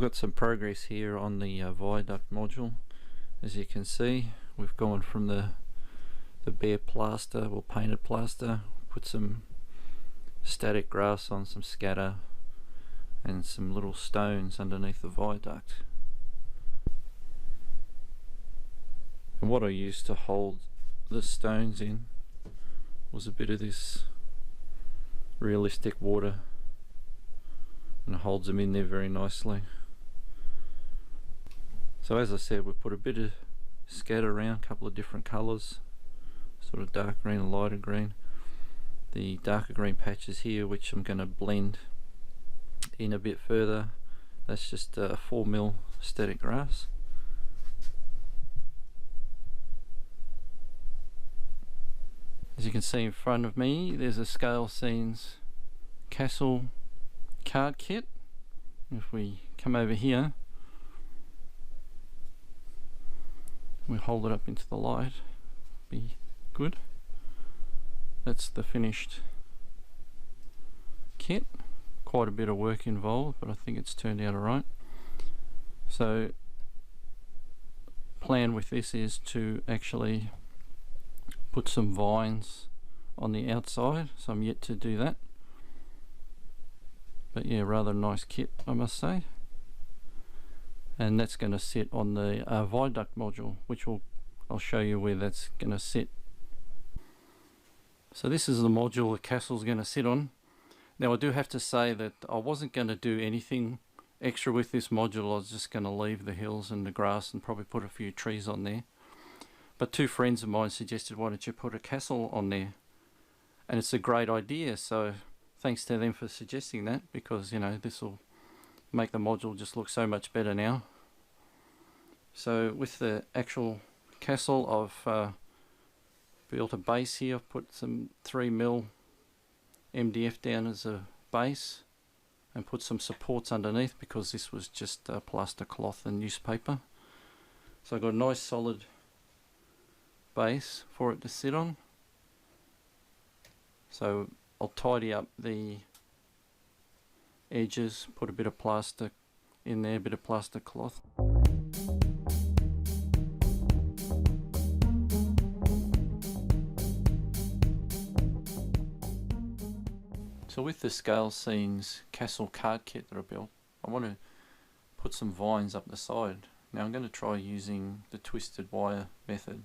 got some progress here on the Viaduct module. As you can see, we've gone from the bare plaster or painted plaster, put some static grass on, some scatter and some little stones underneath the viaduct. And what I used to hold the stones in was a bit of this realistic water, and it holds them in there very nicely. So as I said, we put a bit of scatter around, a couple of different colours, sort of dark green and lighter green. The darker green patches here, which I'm going to blend in a bit further, that's just 4mm static grass. As you can see in front of me, there's a Scalescenes Castle card kit. If we come over here, we hold it up into the light, be good. That's the finished kit. Quite a bit of work involved, but I think it's turned out alright. So plan with this is to actually put some vines on the outside, so I'm yet to do that. But yeah, rather nice kit, I must say. And that's going to sit on the Viaduct module, which I'll show you where that's going to sit. So this is the module the castle's going to sit on. Now I do have to say that I wasn't going to do anything extra with this module. I was just going to leave the hills and the grass and probably put a few trees on there. But two friends of mine suggested, why don't you put a castle on there? And it's a great idea, so thanks to them for suggesting that, because you know, this will make the module just look so much better now. So with the actual castle, I've built a base here. I've put some 3mm MDF down as a base and put some supports underneath, because this was just plaster cloth and newspaper. So I've got a nice solid base for it to sit on. So I'll tidy up the edges, put a bit of plaster in there, a bit of plaster cloth. So with the Scalescenes Castle card kit that I built, I want to put some vines up the side. Now I'm going to try using the twisted wire method,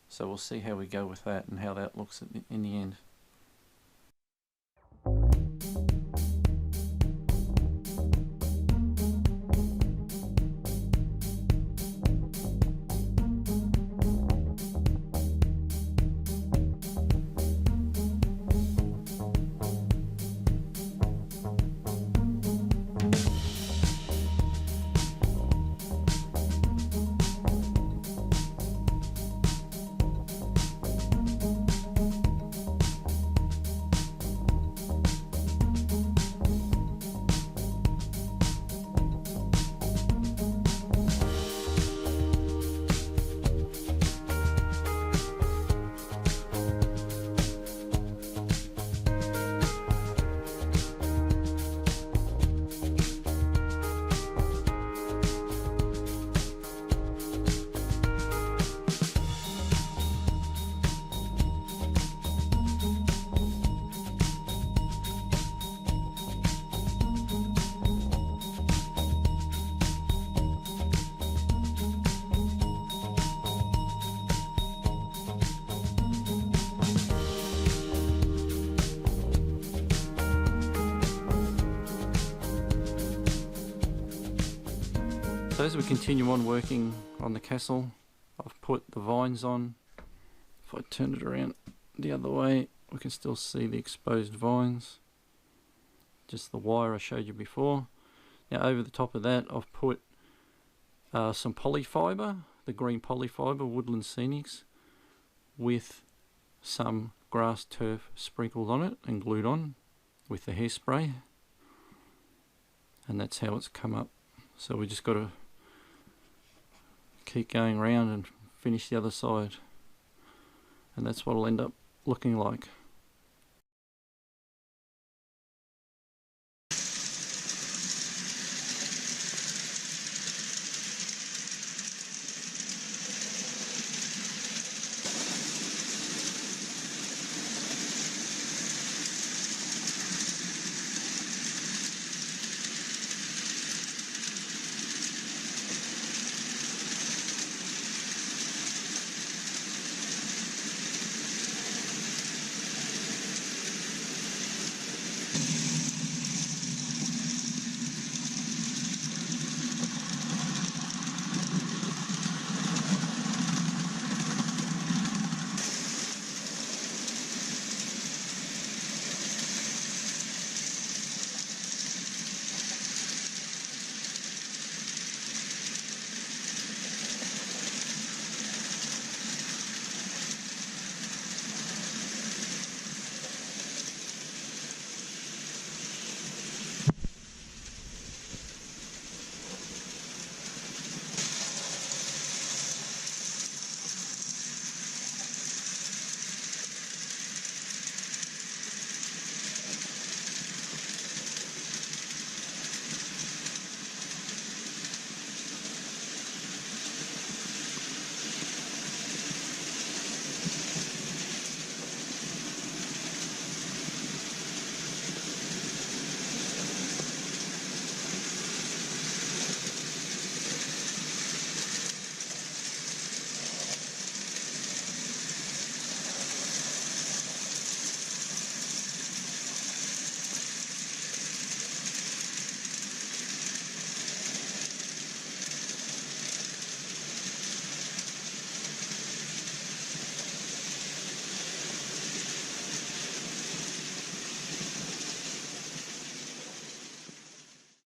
so we'll see how we go with that and how that looks in the end. So as we continue on working on the castle, I've put the vines on. If I turn it around the other way, we can still see the exposed vines. Just the wire I showed you before. Now over the top of that, I've put some polyfiber, the green polyfiber, Woodland Scenics, with some grass turf sprinkled on it and glued on with the hairspray. And that's how it's come up. So we just got to keep going around and finish the other side, and that's what it'll end up looking like.